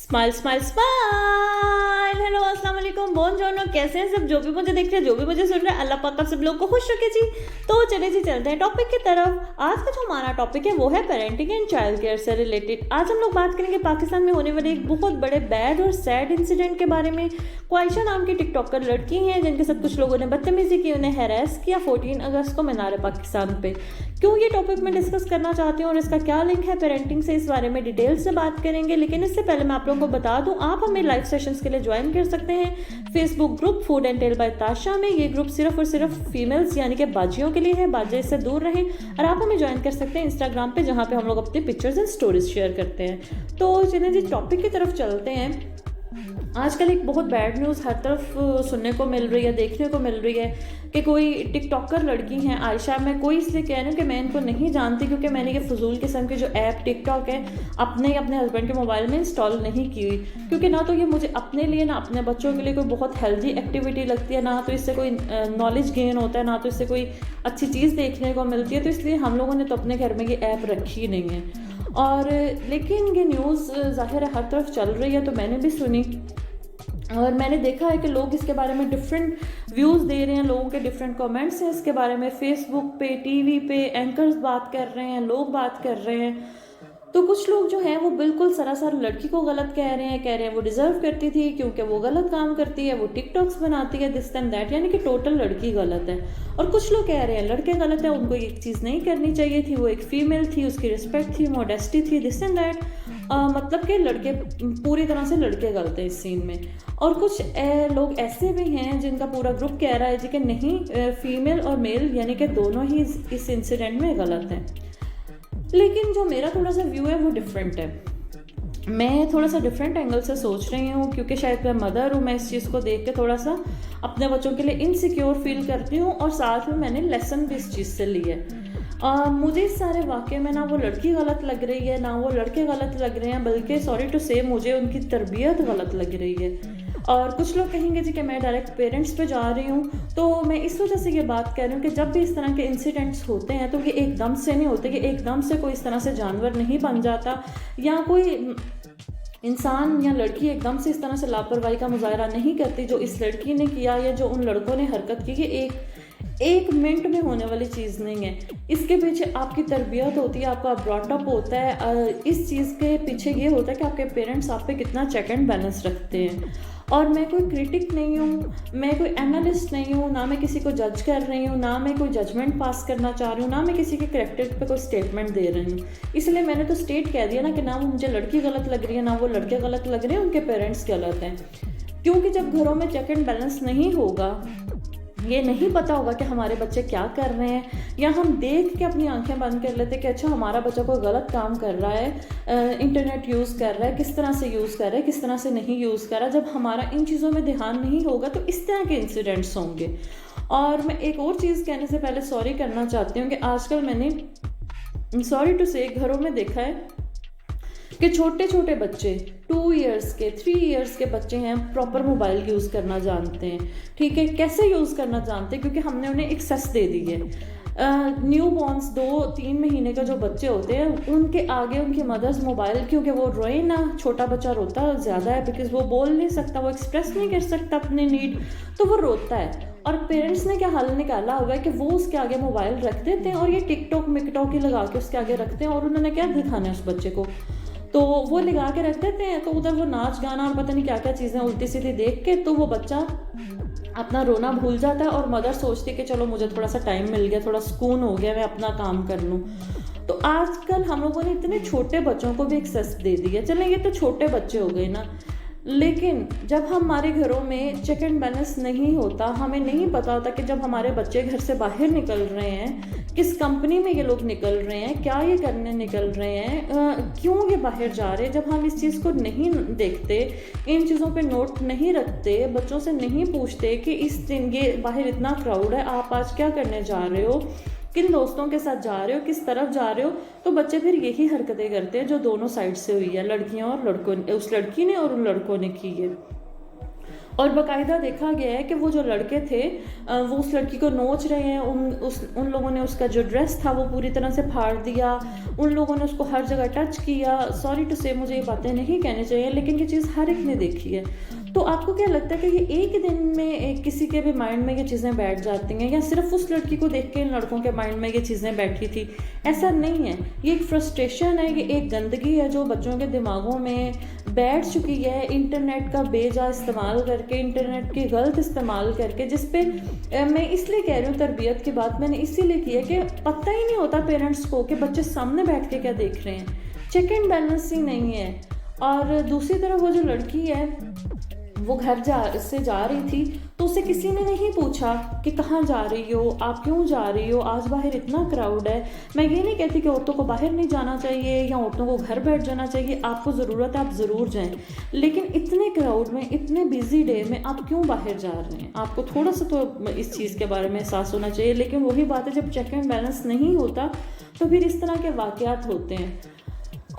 Smile smile smile. Hello अस्सलाम वालेकुम, बोनजोनो, कैसे हैं सब? जो भी मुझे देख रहे हैं, जो भी मुझे सुन रहे हैं, अल्लाह पाक आप सब लोग को खुश रखे जी। तो चले जी, चलते हैं टॉपिक की तरफ। आज का जो हमारा टॉपिक है वो है पेरेंटिंग एंड चाइल्ड केयर से रिलेटेड। आज हम लोग बात करेंगे पाकिस्तान में होने वाले एक बहुत बड़े बैड और सैड इंसिडेंट के बारे में। क्वाइशा नाम की टिकटॉकर लड़की हैं जिनके साथ कुछ लोगों ने बदतमीजी की, उन्हें हैरेस किया 14 अगस्त को मीनार पाकिस्तान पे। क्यों ये टॉपिक मैं डिस्कस करना चाहती हूँ और इसका क्या लिंक है पेरेंटिंग से, इस बारे में डिटेल से बात करेंगे। लेकिन इससे पहले मैं आप लोगों को बता दूं, आप हमें लाइव सेशंस के लिए ज्वाइन कर सकते हैं Facebook group food and tale by Tasha में। ये ग्रुप सिर्फ और सिर्फ फीमेल्स यानी कि बाजियों के लिए है, बाजे से दूर रहें। और आप हमें ज्वाइन कर सकते हैं इंस्टाग्राम पे, जहाँ पे हम लोग अपने पिक्चर्स एंड स्टोरीज शेयर करते हैं। तो चलिए जी टॉपिक की तरफ चलते हैं। आजकल एक बहुत बैड न्यूज़ हर तरफ सुनने को मिल रही है, देखने को मिल रही है कि कोई टिकटॉकर लड़की हैं आयशा। मैं कोई इसलिए कह रही हूँ कि मैं इनको नहीं जानती, क्योंकि मैंने ये फजूल किस्म की जो ऐप टिकटॉक है अपने हस्बैंड के मोबाइल में इंस्टॉल नहीं की हुई, क्योंकि ना तो ये मुझे अपने लिए ना अपने बच्चों के लिए कोई बहुत हेल्दी एक्टिविटी लगती है, ना तो इससे कोई नॉलेज गेन होता है, ना तो इससे कोई अच्छी चीज़ देखने को मिलती है। तो इसलिए हम लोगों ने तो अपने घर में ये ऐप रखी नहीं है। और लेकिन ये न्यूज़ ज़ाहिर है हर तरफ चल रही है, तो मैंने भी सुनी और मैंने देखा है कि लोग इसके बारे में डिफरेंट व्यूज़ दे रहे हैं, लोगों के डिफरेंट कमेंट्स हैं इसके बारे में। फेसबुक पे, टीवी पे एंकर्स बात कर रहे हैं, लोग बात कर रहे हैं। तो कुछ लोग जो हैं वो बिल्कुल सरासर लड़की को गलत कह रहे हैं वो डिज़र्व करती थी क्योंकि वो गलत काम करती है, वो टिकटॉक्स बनाती है, दिस एंड दैट, यानी कि टोटल लड़की गलत है। और कुछ लोग कह रहे हैं लड़के गलत है, उनको ये चीज़ नहीं करनी चाहिए थी, वो एक फ़ीमेल थी, उसकी रिस्पेक्ट थी, मॉडेस्टी थी, दिस एंड दैट। मतलब कि लड़के पूरी तरह से लड़के गलत है इस सीन में। और कुछ लोग ऐसे भी हैं जिनका पूरा ग्रुप कह रहा है जी कि नहीं, फीमेल और मेल यानी कि दोनों ही इस इंसिडेंट में गलत हैं। लेकिन जो मेरा थोड़ा सा व्यू है वो डिफरेंट है। मैं थोड़ा सा डिफरेंट एंगल से सोच रही हूँ, क्योंकि शायद मैं मदर हूँ, मैं इस चीज़ को देख के थोड़ा सा अपने बच्चों के लिए इनसिक्योर फील करती हूँ। और साथ में मैंने लेसन भी इस चीज़ से ली है। मुझे इस सारे वाक़े में ना वो लड़की गलत लग रही है, ना वो लड़के गलत लग रहे हैं, बल्कि सॉरी टू से मुझे उनकी तरबियत गलत लग रही है। और कुछ लोग कहेंगे जी कि मैं डायरेक्ट पेरेंट्स पे जा रही हूँ, तो मैं इस वजह से ये बात कह रही हूँ कि जब भी इस तरह के इंसिडेंट्स होते हैं तो ये एकदम से नहीं होते, कि एकदम से कोई इस तरह से जानवर नहीं बन जाता, या कोई इंसान या लड़की एकदम से इस तरह से लापरवाही का मुजाहरा नहीं करती जो इस लड़की ने किया या जो उन लड़कों ने हरकत की। कि एक मिनट में होने वाली चीज़ नहीं है, इसके पीछे आपकी तरबियत होती है, आपका ब्रॉटअप होता है। इस चीज़ के पीछे ये होता है कि आपके पेरेंट्स आप पे कितना चेक एंड बैलेंस रखते हैं। और मैं कोई क्रिटिक नहीं हूँ, मैं कोई एनालिस्ट नहीं हूँ, ना मैं किसी को जज कर रही हूँ, ना मैं कोई जजमेंट पास करना चाह रही हूँ, ना मैं किसी के कैरेक्टर पे कोई स्टेटमेंट दे रही हूँ। इसलिए मैंने तो स्टेट कह दिया ना कि ना वो मुझे लड़की गलत लग रही है, ना वो लड़के गलत लग रहे हैं, उनके पेरेंट्स गलत हैं। क्योंकि जब घरों में चेक एंड बैलेंस नहीं होगा, ये नहीं पता होगा कि हमारे बच्चे क्या कर रहे हैं, या हम देख के अपनी आंखें बंद कर लेते कि अच्छा हमारा बच्चा कोई गलत काम कर रहा है, इंटरनेट यूज़ कर रहा है, किस तरह से यूज़ कर रहा है, किस तरह से नहीं यूज़ कर रहा। जब हमारा इन चीज़ों में ध्यान नहीं होगा तो इस तरह के इंसिडेंट्स होंगे। और मैं एक और चीज़ कहने से पहले सॉरी करना चाहती हूँ कि आजकल मैंने सॉरी टू से घरों में देखा है कि छोटे छोटे बच्चे 2 इयर्स के 3 इयर्स के बच्चे हैं, प्रॉपर मोबाइल यूज़ करना जानते हैं। ठीक है, कैसे यूज़ करना जानते हैं? क्योंकि हमने उन्हें एक्सेस दे दी है। न्यू बॉर्न्स 2-3 महीने का जो बच्चे होते हैं उनके आगे उनकी मदर्स मोबाइल, क्योंकि वो रोए ना, छोटा बच्चा रोता ज़्यादा है बिकॉज वो बोल नहीं सकता, वो एक्सप्रेस नहीं कर सकता अपने नीड, तो वो रोता है। और पेरेंट्स ने क्या हल निकाला हुआ है कि वो उसके आगे मोबाइल रख देते हैं और ये टिकटॉक मिकटॉक ही लगा के उसके आगे रखते हैं। और उन्होंने क्या दिखाना है उस बच्चे को, तो वो लगा के रख देते हैं। तो उधर वो नाच गाना और पता नहीं क्या क्या चीज़ें उल्टी सीधी देख के तो वो बच्चा अपना रोना भूल जाता है और मदर सोचती है कि चलो मुझे थोड़ा सा टाइम मिल गया, थोड़ा सुकून हो गया, मैं अपना काम कर लूँ। तो आजकल हम लोगों ने इतने छोटे बच्चों को भी एक्सेस दे दिया। चलें ये तो छोटे बच्चे हो गए ना, लेकिन जब हमारे घरों में चेक एंड बैलेंस नहीं होता, हमें नहीं पता होता कि जब हमारे बच्चे घर से बाहर निकल रहे हैं, किस कंपनी में ये लोग निकल रहे हैं, क्या ये करने निकल रहे हैं, क्यों ये बाहर जा रहे हैं, जब हम इस चीज़ को नहीं देखते, इन चीज़ों पे नोट नहीं रखते, बच्चों से नहीं पूछते कि इस दिन ये बाहर इतना क्राउड है, आप आज क्या करने जा रहे हो, किन दोस्तों के साथ जा रहे हो, किस तरफ जा रहे हो, तो बच्चे फिर यही हरकतें करते हैं जो दोनों साइड से हुई है, लड़कियां और लड़कों ने, उस लड़की ने और उन लड़कों ने की है। और बाकायदा देखा गया है कि वो जो लड़के थे वो उस लड़की को नोच रहे हैं, उन लोगों ने उसका जो ड्रेस था वो पूरी तरह से फाड़ दिया, उन लोगों ने उसको हर जगह टच किया। सॉरी टू से मुझे ये बातें नहीं कहनी चाहिए, लेकिन ये चीज़ हर एक ने देखी है। तो आपको क्या लगता है कि ये एक दिन में किसी के भी माइंड में ये चीज़ें बैठ जाती हैं, या सिर्फ उस लड़की को देख के इन लड़कों के माइंड में ये चीज़ें बैठी थी? ऐसा नहीं है, ये एक फ्रस्ट्रेशन है, ये एक गंदगी है जो बच्चों के दिमागों में बैठ चुकी है इंटरनेट का बेजा इस्तेमाल करके, इंटरनेट की गलत इस्तेमाल करके, जिस पे मैं इसलिए कह रही हूँ तरबियत की बात मैंने इसीलिए की है कि पता ही नहीं होता पेरेंट्स को कि बच्चे सामने बैठ के क्या देख रहे हैं। चेक एंड बैलेंस ही नहीं है। और दूसरी तरफ वो जो लड़की है वो घर से जा रही थी, तो उसे किसी ने नहीं पूछा कि कहाँ जा रही हो, आप क्यों जा रही हो, आज बाहर इतना क्राउड है। मैं ये नहीं कहती कि औरतों को बाहर नहीं जाना चाहिए या औरतों को घर बैठ जाना चाहिए, आपको ज़रूरत है आप ज़रूर जाएं, लेकिन इतने क्राउड में, इतने बिजी डे में आप क्यों बाहर जा रहे हैं? आपको थोड़ा सा तो इस चीज़ के बारे में एहसास होना चाहिए। लेकिन वही बात है, जब चेक एंड बैलेंस नहीं होता तो फिर इस तरह के वाक़यात होते हैं।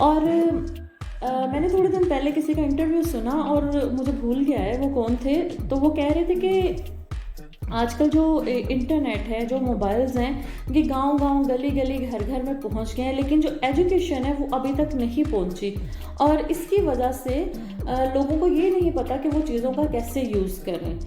और मैंने थोड़े दिन पहले किसी का इंटरव्यू सुना और मुझे भूल गया है वो कौन थे, तो वो कह रहे थे कि आजकल जो इंटरनेट है, जो मोबाइल्स हैं, ये गांव-गांव, गली-गली, घर-घर में पहुंच गए हैं, लेकिन जो एजुकेशन है वो अभी तक नहीं पहुंची। और इसकी वजह से लोगों को ये नहीं पता कि वो चीज़ों का कैसे यूज़ करें।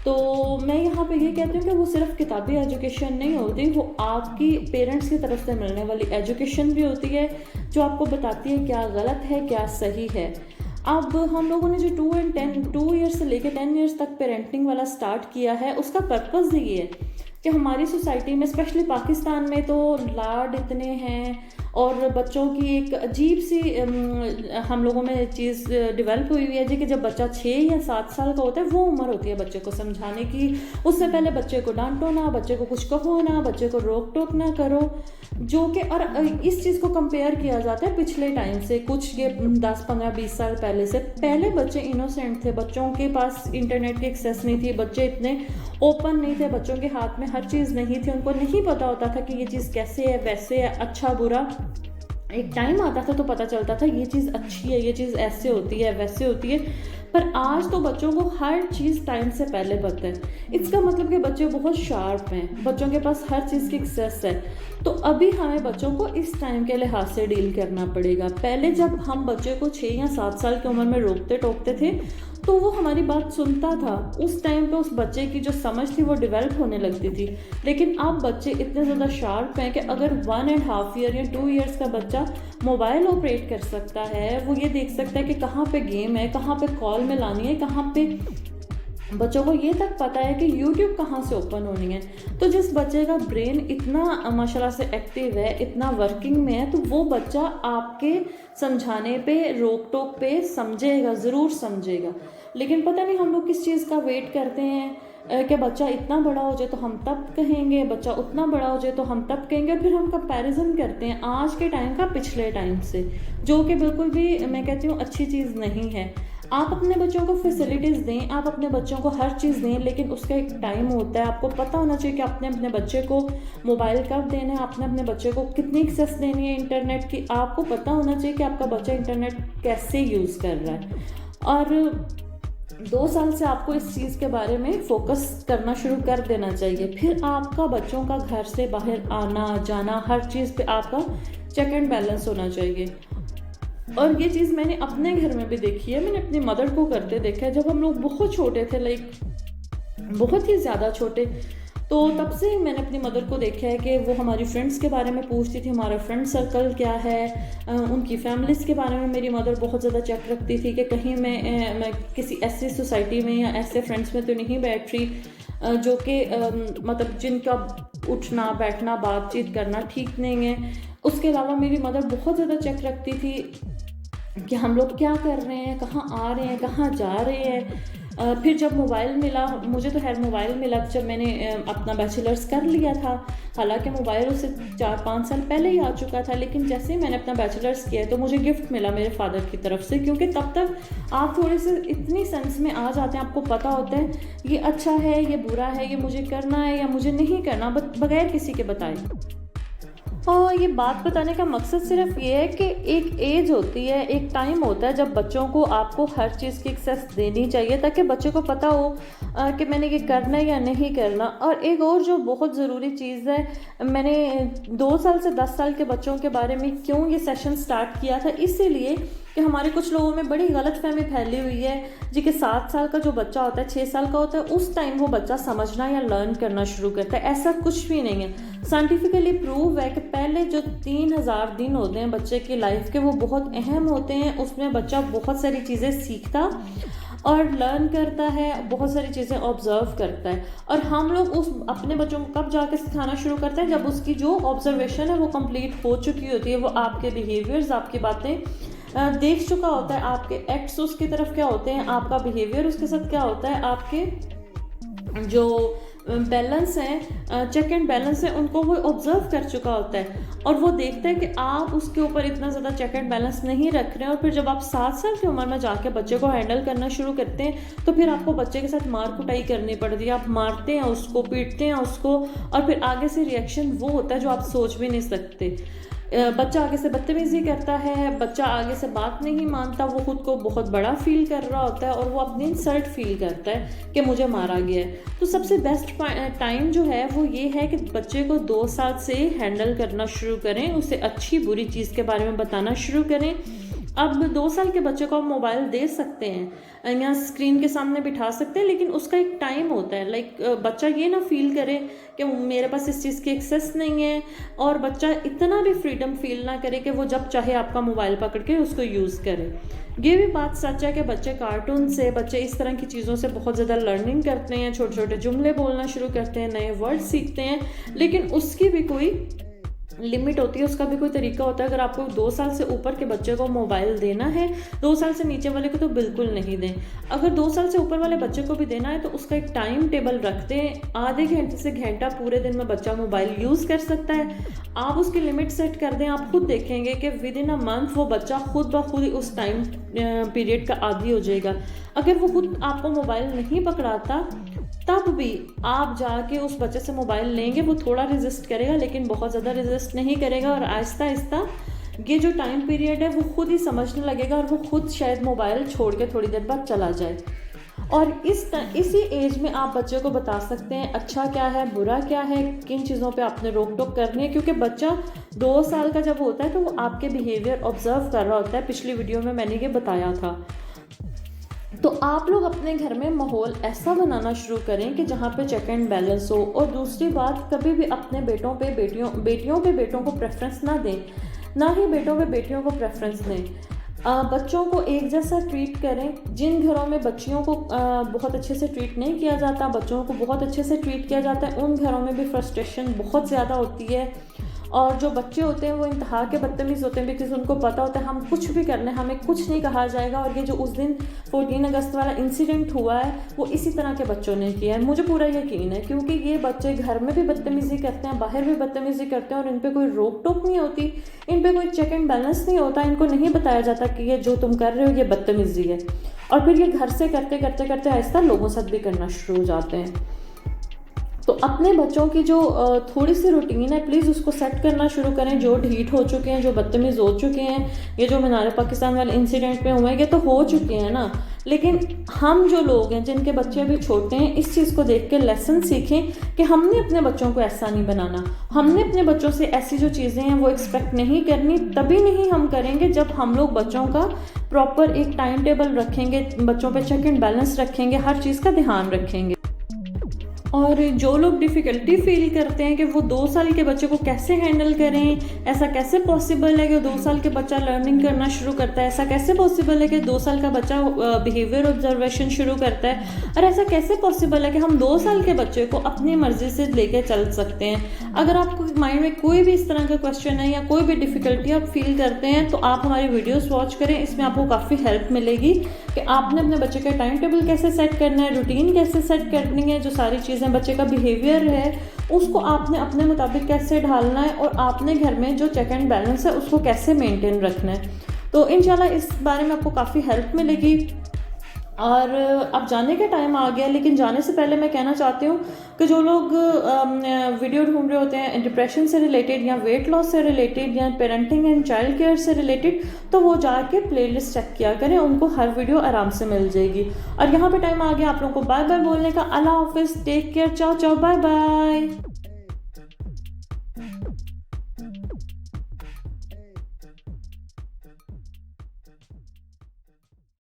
तो मैं यहाँ पे ये कहती हूँ कि वो सिर्फ किताबी एजुकेशन नहीं होती, वो आपकी पेरेंट्स की तरफ से मिलने वाली एजुकेशन भी होती है, जो आपको बताती है क्या गलत है क्या सही है। अब हम लोगों ने जो 2 ईयर्स से लेकर 10 ईयर्स तक पेरेंटिंग वाला स्टार्ट किया है, उसका पर्पज़ ये है कि हमारी सोसाइटी में, स्पेशली पाकिस्तान में, तो लाड इतने हैं और बच्चों की एक अजीब सी हम लोगों में चीज़ डेवलप हुई हुई है जी कि जब बच्चा 6 या 7 साल का होता है, वो उम्र होती है बच्चे को समझाने की। उससे पहले बच्चे को डांटो ना, बच्चे को कुछ कहो ना, बच्चे को रोक टोक ना करो, जो कि और इस चीज़ को कंपेयर किया जाता है पिछले टाइम से, कुछ ये 10, 15, 20 साल पहले से। पहले बच्चे इनोसेंट थे, बच्चों के पास इंटरनेट की एक्सेस नहीं थी, बच्चे इतने ओपन नहीं थे, बच्चों के हाथ में हर चीज़ नहीं थी, उनको नहीं पता होता था कि ये चीज़ कैसे है, वैसे है, अच्छा बुरा। एक टाइम आता था तो पता चलता था ये चीज़ अच्छी है, ये चीज़ ऐसे होती है, वैसे होती है। पर आज तो बच्चों को हर चीज़ टाइम से पहले पता है। इसका मतलब कि बच्चे बहुत शार्प हैं, बच्चों के पास हर चीज़ की एक्सेस है। तो अभी हमें बच्चों को इस टाइम के लिहाज से डील करना पड़ेगा। पहले जब हम बच्चे को 6 या 7 साल की उम्र में रोकते टोकते थे तो वो हमारी बात सुनता था, उस टाइम पे उस बच्चे की जो समझ थी वो डेवलप होने लगती थी। लेकिन अब बच्चे इतने ज़्यादा शार्प हैं कि अगर 1.5 ईयर या 2 ईयर्स का बच्चा मोबाइल ऑपरेट कर सकता है, वो ये देख सकता है कि कहाँ पे गेम है, कहाँ पे कॉल में लानी है, कहाँ पे, बच्चों को ये तक पता है कि YouTube कहाँ से ओपन होनी है। तो जिस बच्चे का ब्रेन इतना माशाल्लाह से एक्टिव है, इतना वर्किंग में है, तो वो बच्चा आपके समझाने पे, रोक टोक पे समझेगा, ज़रूर समझेगा। लेकिन पता नहीं हम लोग किस चीज़ का वेट करते हैं कि बच्चा इतना बड़ा हो जाए तो हम तब कहेंगे, बच्चा उतना बड़ा हो जाए तो हम तब कहेंगे, और फिर हम कंपैरिजन करते हैं आज के टाइम का पिछले टाइम से, जो कि बिल्कुल भी मैं कहती हूँ अच्छी चीज़ नहीं है। आप अपने बच्चों को फैसिलिटीज़ दें, आप अपने बच्चों को हर चीज़ दें, लेकिन उसका एक टाइम होता है। आपको पता होना चाहिए कि आपने अपने बच्चे को मोबाइल कब देना है, आपने अपने बच्चे को कितनी एक्सेस देनी है इंटरनेट की, आपको पता होना चाहिए कि आपका बच्चा इंटरनेट कैसे यूज़ कर रहा है। और 2 साल से आपको इस चीज़ के बारे में फोकस करना शुरू कर देना चाहिए। फिर आपका बच्चों का घर से बाहर आना जाना, हर चीज़ पे आपका चेक एंड बैलेंस होना चाहिए। और ये चीज़ मैंने अपने घर में भी देखी है, मैंने अपनी मदर को करते देखा है। जब हम लोग बहुत छोटे थे, लाइक बहुत ही ज़्यादा छोटे, तो तब से ही मैंने अपनी मदर को देखा है कि वो हमारी फ्रेंड्स के बारे में पूछती थी, हमारा फ्रेंड सर्कल क्या है, उनकी फैमिलीज़ के बारे में मेरी मदर बहुत ज़्यादा चेक रखती थी कि कहीं मैं किसी ऐसी सोसाइटी में या ऐसे फ्रेंड्स में तो नहीं बैठ रही जो कि मतलब जिनका उठना बैठना बातचीत करना ठीक नहीं है। उसके अलावा मेरी मदर बहुत ज़्यादा चेक रखती थी कि हम लोग क्या कर रहे हैं, कहाँ आ रहे हैं, कहाँ जा रहे हैं। फिर जब मोबाइल मिला, मुझे तो खैर मोबाइल मिला जब मैंने अपना बैचलर्स कर लिया था। हालांकि मोबाइल उससे 4-5 साल पहले ही आ चुका था, लेकिन जैसे ही मैंने अपना बैचलर्स किया तो मुझे गिफ्ट मिला मेरे फादर की तरफ से, क्योंकि तब तक आप थोड़े से इतनी सेंस में आ जाते हैं, आपको पता होता है ये अच्छा है, ये बुरा है, ये मुझे करना है या मुझे नहीं करना, बगैर किसी के बताए। और ये बात बताने का मकसद सिर्फ ये है कि एक एज होती है, एक टाइम होता है जब बच्चों को आपको हर चीज़ की एक्सेस देनी चाहिए ताकि बच्चे को पता हो कि मैंने ये करना है या नहीं करना। और एक और जो बहुत ज़रूरी चीज़ है, मैंने 2 साल से 10 साल के बच्चों के बारे में क्यों ये सेशन स्टार्ट किया था, इसीलिए कि हमारे कुछ लोगों में बड़ी गलतफहमी फैली हुई है जी कि 7 साल का जो बच्चा होता है, 6 साल का होता है, उस टाइम वो बच्चा समझना या लर्न करना शुरू करता है। ऐसा कुछ भी नहीं है। साइंटिफिकली प्रूव है कि पहले जो 3000 दिन होते हैं बच्चे की लाइफ के, वो बहुत अहम होते हैं। उसमें बच्चा बहुत सारी चीज़ें सीखता और लर्न करता है, बहुत सारी चीज़ें ऑब्जर्व करता है। और हम लोग उस अपने बच्चों को कब जाके सिखाना शुरू करते हैं, जब उसकी जो ऑब्जर्वेशन है वो कंप्लीट हो चुकी होती है। वो आपके बिहेवियर्स, आपकी बातें देख चुका होता है, आपके एक्ट्स उसकी तरफ क्या होते हैं, आपका बिहेवियर उसके साथ क्या होता है, आपके जो बैलेंस हैं, चेक एंड बैलेंस है, उनको वो ऑब्जर्व कर चुका होता है। और वो देखता है कि आप उसके ऊपर इतना ज़्यादा चेक एंड बैलेंस नहीं रख रहे हैं। और फिर जब आप 7 साल की उम्र में जाके बच्चे को हैंडल करना शुरू करते हैं तो फिर आपको बच्चे के साथ मार कुटाई करनी पड़ती है। आप मारते हैं उसको, पीटते हैं उसको, और फिर आगे से रिएक्शन वो होता है जो आप सोच भी नहीं सकते। बच्चा आगे से बदतमीज़ी करता है, बच्चा आगे से बात नहीं मानता, वो खुद को बहुत बड़ा फील कर रहा होता है और वो अपनी इंसल्ट फील करता है कि मुझे मारा गया है। तो सबसे बेस्ट टाइम जो है वो ये है कि बच्चे को 2 साल से हैंडल करना शुरू करें, उसे अच्छी बुरी चीज़ के बारे में बताना शुरू करें। अब 2 साल के बच्चे को आप मोबाइल दे सकते हैं या स्क्रीन के सामने बिठा सकते हैं, लेकिन उसका एक टाइम होता है। लाइक बच्चा ये ना फील करे कि मेरे पास इस चीज़ की एक्सेस नहीं है, और बच्चा इतना भी फ्रीडम फील ना करे कि वो जब चाहे आपका मोबाइल पकड़ के उसको यूज़ करे। ये भी बात सच है कि बच्चे कार्टून से, बच्चे इस तरह की चीज़ों से बहुत ज़्यादा लर्निंग करते हैं, छोटे छोटे जुमले बोलना शुरू करते हैं, नए वर्ड सीखते हैं, लेकिन उसकी भी कोई लिमिट होती है, उसका भी कोई तरीका होता है। अगर आपको 2 साल से ऊपर के बच्चे को मोबाइल देना है, 2 साल से नीचे वाले को तो बिल्कुल नहीं दें। अगर 2 साल से ऊपर वाले बच्चे को भी देना है तो उसका एक टाइम टेबल रखते हैं, आधे घंटे से घंटा पूरे दिन में बच्चा मोबाइल यूज़ कर सकता है। आप उसकी लिमिट सेट कर दें, आप खुद देखेंगे कि विद इन अ मंथ वो बच्चा खुद ब खुद उस टाइम पीरियड का आदी हो जाएगा। अगर वो खुद आपको मोबाइल नहीं पकड़ाता तब भी आप जाके उस बच्चे से मोबाइल लेंगे, वो थोड़ा रेजिस्ट करेगा लेकिन बहुत ज़्यादा रेजिस्ट नहीं करेगा, और आहिस्ता आहिस्ता ये जो टाइम पीरियड है वो खुद ही समझने लगेगा और वो खुद शायद मोबाइल छोड़ के थोड़ी देर बाद चला जाए। और इसी एज में आप बच्चे को बता सकते हैं अच्छा क्या है, बुरा क्या है, किन चीज़ों पे आपने रोक टोक करनी है। क्योंकि बच्चा 2 साल का जब होता है तो वो आपके बिहेवियर ऑब्जर्व कर रहा होता है। पिछली वीडियो में मैंने ये बताया था। तो आप लोग अपने घर में माहौल ऐसा बनाना शुरू करें कि जहाँ पे चेक एंड बैलेंस हो। और दूसरी बात, कभी भी अपने बेटों पे बेटियों को प्रेफरेंस ना दें, ना ही बेटों पे बेटियों को प्रेफरेंस दें। बच्चों को एक जैसा ट्रीट करें। जिन घरों में बच्चियों को बहुत अच्छे से ट्रीट नहीं किया जाता, बच्चों को बहुत अच्छे से ट्रीट किया जाता है, उन घरों में भी फ्रस्ट्रेशन बहुत ज़्यादा होती है। और जो बच्चे होते हैं वो इंतहा के बदतमीज़ होते हैं, बिकॉज उनको पता होता है हम कुछ भी करने, हमें कुछ नहीं कहा जाएगा। और ये जो उस दिन 14 अगस्त वाला इंसिडेंट हुआ है वो इसी तरह के बच्चों ने किया है, मुझे पूरा यकीन है। क्योंकि ये बच्चे घर में भी बदतमीज़ी करते हैं, बाहर भी बदतमीज़ी करते हैं, और इन पर कोई रोक टोक नहीं होती, इन पर कोई चेक एंड बैलेंस नहीं होता। इनको नहीं बताया जाता कि ये जो तुम कर रहे हो ये बदतमीज़ी है, और फिर ये घर से करते करते करते आहिस्ता लोगों साथ भी करना शुरू हो जाते हैं। तो अपने बच्चों की जो थोड़ी सी रूटीन है, प्लीज़ उसको सेट करना शुरू करें। जो ढीठ हो चुके हैं, जो बदतमीज़ हो चुके हैं, ये जो मीनार पाकिस्तान वाले इंसिडेंट में हुए हैं, ये तो हो चुके हैं ना, लेकिन हम जो लोग हैं जिनके बच्चे अभी छोटे हैं, इस चीज़ को देख के लेसन सीखें कि हमने अपने बच्चों को ऐसा नहीं बनाना। हमने अपने बच्चों से ऐसी जो चीज़ें हैं वो एक्सपेक्ट नहीं करनी। तभी नहीं हम करेंगे जब हम लोग बच्चों का प्रॉपर एक टाइम टेबल रखेंगे, बच्चों पे चेक एंड बैलेंस रखेंगे, हर चीज़ का ध्यान रखेंगे। और जो लोग डिफ़िकल्टी फील करते हैं कि वो 2 साल के बच्चे को कैसे हैंडल करें, ऐसा कैसे पॉसिबल है कि 2 साल के बच्चा लर्निंग करना शुरू करता है, ऐसा कैसे पॉसिबल है कि 2 साल का बच्चा बिहेवियर ऑब्जर्वेशन शुरू करता है, और ऐसा कैसे पॉसिबल है कि हम 2 साल के बच्चे को अपनी मर्ज़ी से लेके चल सकते हैं। अगर आपको माइंड में कोई भी इस तरह का क्वेश्चन है या कोई भी डिफ़िकल्टी आप फील करते हैं तो आप हमारी वीडियोज़ वॉच करें, इसमें आपको काफ़ी हेल्प मिलेगी कि आपने अपने बच्चे का टाइम टेबल कैसे सेट करना है, रूटीन कैसे सेट करनी है, जो सारी चीज़ें बच्चे का बिहेवियर है उसको आपने अपने मुताबिक कैसे ढालना है, और आपने घर में जो चेक एंड बैलेंस है उसको कैसे मेंटेन रखना है। तो इंशाल्लाह इस बारे में आपको काफ़ी हेल्प मिलेगी। और अब जाने का टाइम आ गया, लेकिन जाने से पहले मैं कहना चाहती हूँ कि जो लोग वीडियो ढूंढ रहे होते हैं डिप्रेशन से रिलेटेड या वेट लॉस से रिलेटेड या पेरेंटिंग एंड चाइल्ड केयर से रिलेटेड, तो वो जाके प्लेलिस्ट चेक किया करें, उनको हर वीडियो आराम से मिल जाएगी। और यहाँ पे टाइम आ गया आप लोगों को बाय बाय बोलने का। अल्लाह हाफिज़, टेक केयर, चाओ चाओ, बाय बाय।